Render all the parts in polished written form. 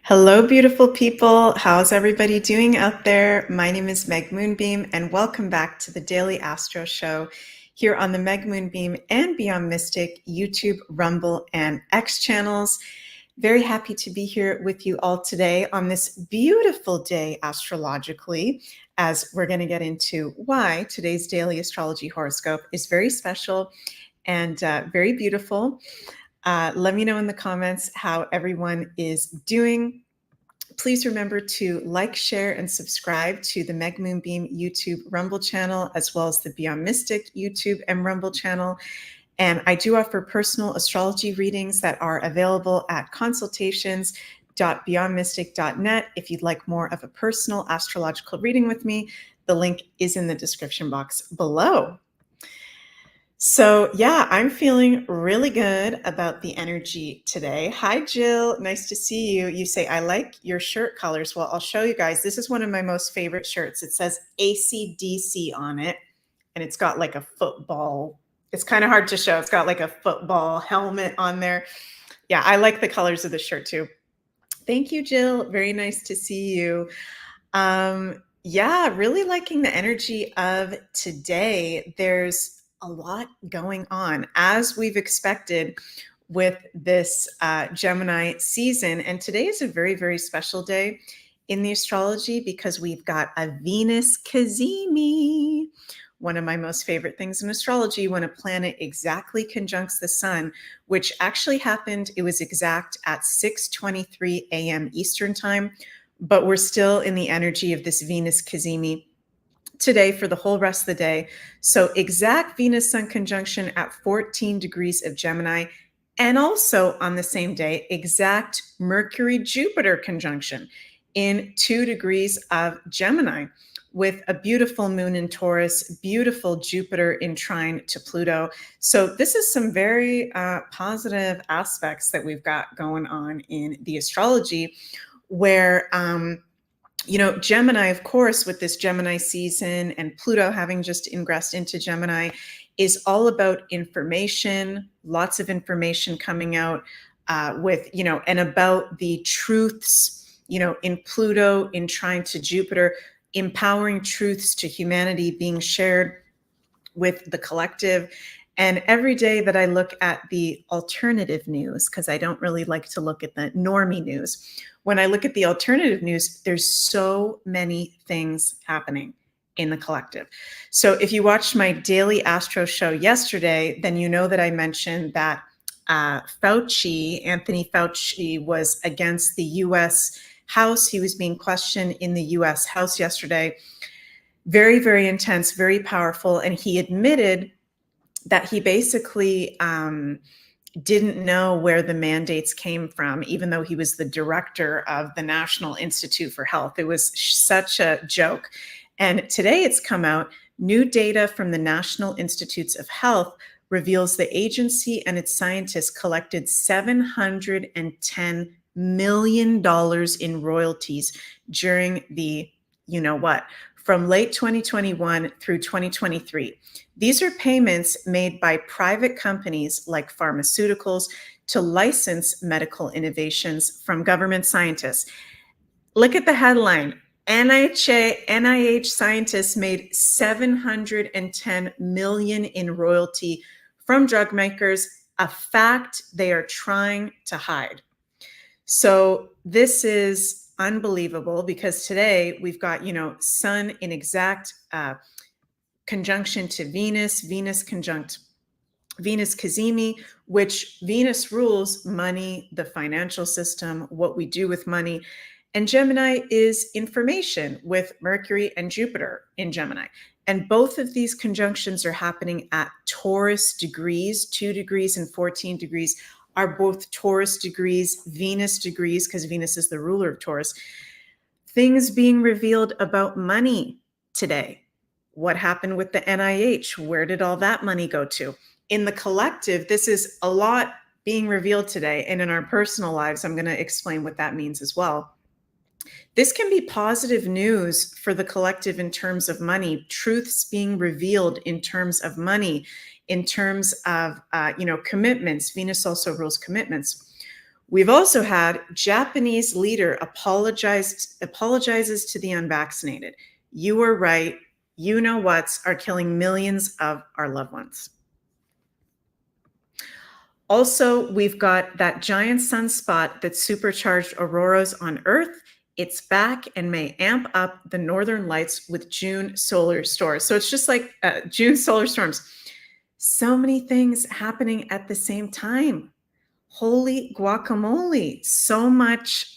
Hello, beautiful people. How's everybody doing out there? My name is Meg Moonbeam, and welcome back to the Daily Astro Show here on the Meg Moonbeam and Beyond Mystic YouTube, Rumble, and X channels. Very happy to be here with you all today on this beautiful day astrologically, as we're going to get into why today's daily astrology horoscope is very special and very beautiful. Let me know in the comments how everyone is doing. Please remember to like, share, and subscribe to the Meg Moonbeam YouTube Rumble channel, as well as the Beyond Mystic YouTube and Rumble channel. And I do offer personal astrology readings that are available at consultations.beyondmystic.net. If you'd like more of a personal astrological reading with me, the link is in the description box below. So yeah, I'm feeling really good about the energy today. Hi, Jill. Nice to see you. You say, I like your shirt colors. Well, I'll show you guys. This is one of my most favorite shirts. It says AC/DC on it, and it's got like a football. It's kind of hard to show. It's got like a football helmet on there. Yeah, I like the colors of the shirt too. Thank you, Jill. Very nice to see you. Yeah, really liking the energy of today. There's a lot going on, as we've expected with this Gemini season. And today is a very, very special day in the astrology because we've got a Venus cazimi, one of my most favorite things in astrology, when a planet exactly conjuncts the sun, which actually happened. It was exact at 6:23 a.m. Eastern time, but we're still in the energy of this Venus cazimi today for the whole rest of the day. So exact Venus Sun conjunction at 14 degrees of Gemini, and also on the same day, exact Mercury Jupiter conjunction in 2 degrees of Gemini, with a beautiful moon in Taurus, beautiful Jupiter in trine to Pluto. So this is some very positive aspects that we've got going on in the astrology, where Gemini, of course, with this Gemini season and Pluto having just ingressed into Gemini, is all about information, lots of information coming out and about the truths, in Pluto, in trine to Jupiter, empowering truths to humanity being shared with the collective. And every day that I look at the alternative news, because I don't really like to look at the normie news, when I look at the alternative news, there's so many things happening in the collective. So if you watched my daily Astro show yesterday, then you know that I mentioned that Anthony Fauci, was against the U.S. House. He was being questioned in the U.S. House yesterday. Very, very intense, very powerful. And he admitted that he basically didn't know where the mandates came from, even though he was the director of the National Institute for Health. It was such a joke. And today it's come out, new data from the National Institutes of Health reveals the agency and its scientists collected $710 million in royalties during the, from late 2021 through 2023. These are payments made by private companies like pharmaceuticals to license medical innovations from government scientists. Look at the headline. NIH scientists made $710 million in royalty from drug makers, a fact they are trying to hide. So this is unbelievable, because today we've got, Sun in exact conjunction to Venus, Venus conjunct Venus cazimi, which Venus rules money, the financial system, what we do with money. And Gemini is information, with Mercury and Jupiter in Gemini. And both of these conjunctions are happening at Taurus degrees. 2 degrees and 14 degrees are both Taurus degrees, Venus degrees, because Venus is the ruler of Taurus. Things being revealed about money today. What happened with the NIH? Where did all that money go to? In the collective, this is a lot being revealed today. And in our personal lives, I'm going to explain what that means as well. This can be positive news for the collective in terms of money, truths being revealed in terms of money, in terms of, commitments. Venus also rules commitments. We've also had Japanese leader apologizes to the unvaccinated. You were right. You know what's are killing millions of our loved ones. Also, we've got that giant sunspot that supercharged auroras on Earth. It's back and may amp up the northern lights with June solar storms. So it's just like June solar storms. So many things happening at the same time. Holy guacamole. So much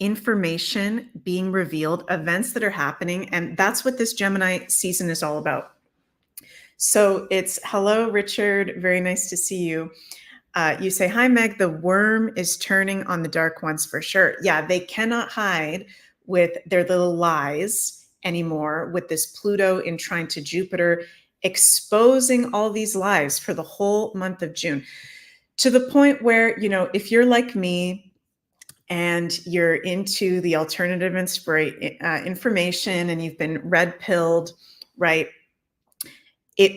information being revealed, events that are happening. And that's what this Gemini season is all about. So it's hello, Richard. Very nice to see you. You say, hi, Meg. The worm is turning on the dark ones for sure. Yeah, they cannot hide with their little lies anymore with this Pluto in trine to Jupiter, exposing all these lies for the whole month of June, to the point where, you know, if you're like me and you're into the alternative information and you've been red pilled, right?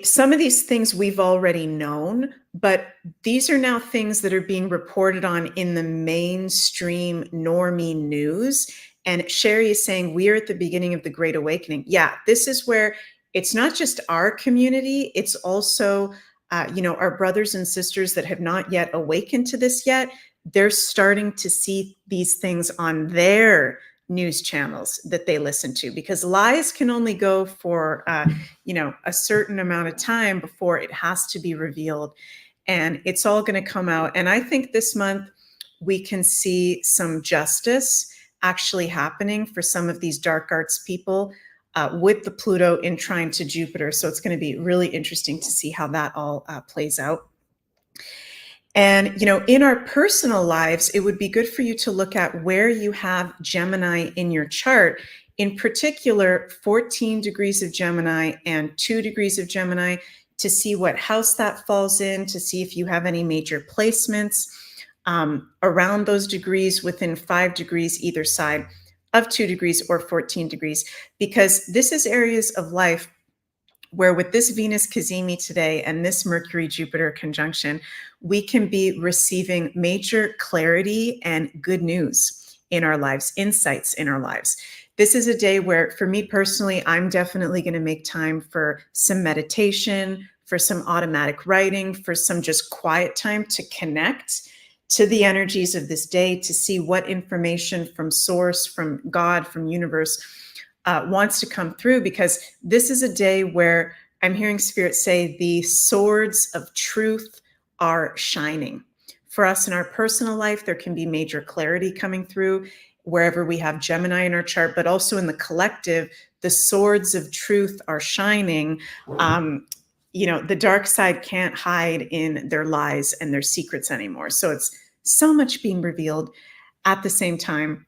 Some of these things we've already known, but these are now things that are being reported on in the mainstream normie news. And Sherry is saying, we are at the beginning of the Great Awakening. Yeah, this is where it's not just our community, it's also, our brothers and sisters that have not yet awakened to this yet. They're starting to see these things on their news channels that they listen to, because lies can only go for a certain amount of time before it has to be revealed, and it's all going to come out. And I think this month we can see some justice actually happening for some of these dark arts people with the Pluto in trine to Jupiter. So it's going to be really interesting to see how that all plays out. And, you know, in our personal lives, it would be good for you to look at where you have Gemini in your chart, in particular, 14 degrees of Gemini and 2 degrees of Gemini, to see what house that falls in, to see if you have any major placements around those degrees, within 5 degrees either side of 2 degrees or 14 degrees, because this is areas of life where with this Venus Cazimi today and this Mercury Jupiter conjunction, we can be receiving major clarity and good news in our lives, insights in our lives. This is a day where, for me personally, I'm definitely going to make time for some meditation, for some automatic writing, for some just quiet time to connect to the energies of this day, to see what information from source, from God, from universe, wants to come through, because this is a day where I'm hearing Spirit say the swords of truth are shining. For us in our personal life, there can be major clarity coming through wherever we have Gemini in our chart, but also in the collective, the swords of truth are shining. The dark side can't hide in their lies and their secrets anymore. So it's so much being revealed at the same time.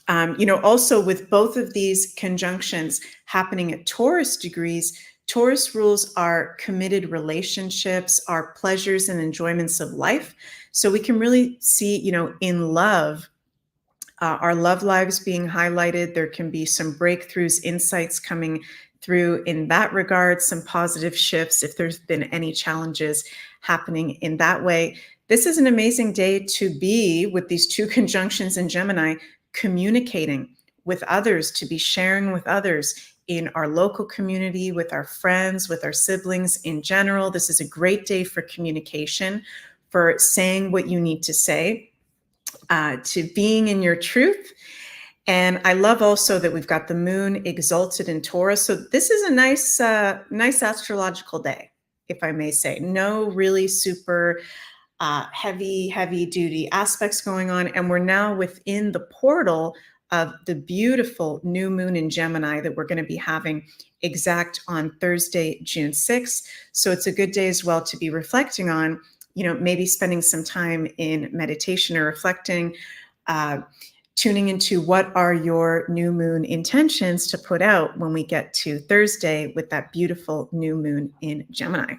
Also with both of these conjunctions happening at Taurus degrees, Taurus rules our committed relationships, our pleasures and enjoyments of life. So we can really see, in love, our love lives being highlighted. There can be some breakthroughs, insights coming through in that regard, some positive shifts if there's been any challenges happening in that way. This is an amazing day to be with these two conjunctions in Gemini, communicating with others, to be sharing with others in our local community, with our friends, with our siblings in general. This is a great day for communication, for saying what you need to say, to being in your truth. And I love also that we've got the moon exalted in Taurus. So this is a nice astrological day, if I may say. No really super heavy duty aspects going on. And we're now within the portal of the beautiful new moon in Gemini that we're going to be having exact on Thursday, June 6th. So it's a good day as well to be reflecting on, maybe spending some time in meditation or reflecting, tuning into what are your new moon intentions to put out when we get to Thursday with that beautiful new moon in Gemini.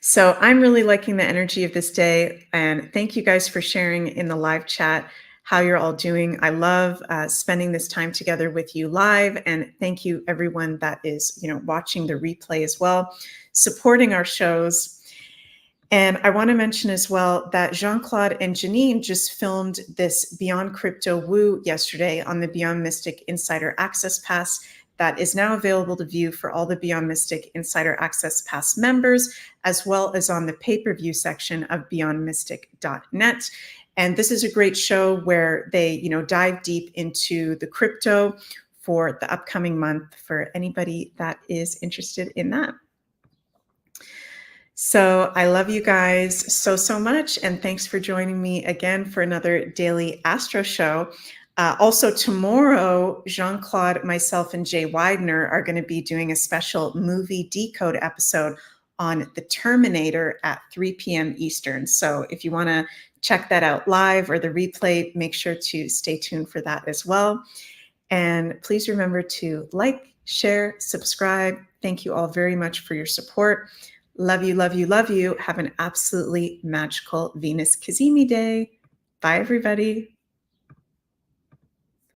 So I'm really liking the energy of this day, and thank you guys for sharing in the live chat how you're all doing. I love spending this time together with you live, and thank you everyone that is watching the replay as well, supporting our shows. And I want to mention as well that Jean-Claude and Janine just filmed this Beyond Crypto Woo yesterday on the Beyond Mystic Insider Access Pass that is now available to view for all the Beyond Mystic Insider Access Pass members, as well as on the pay-per-view section of beyondmystic.net. And this is a great show where they, dive deep into the crypto for the upcoming month for anybody that is interested in that. So I love you guys so much. And thanks for joining me again for another daily Astro show. Also tomorrow, Jean-Claude, myself, and Jay Widener are going to be doing a special movie decode episode on The Terminator at 3 p.m. Eastern. So if you want to check that out live or the replay, make sure to stay tuned for that as well. And please remember to like, share, subscribe. Thank you all very much for your support. Love you, love you, love you. Have an absolutely magical Venus Cazimi day. Bye, everybody.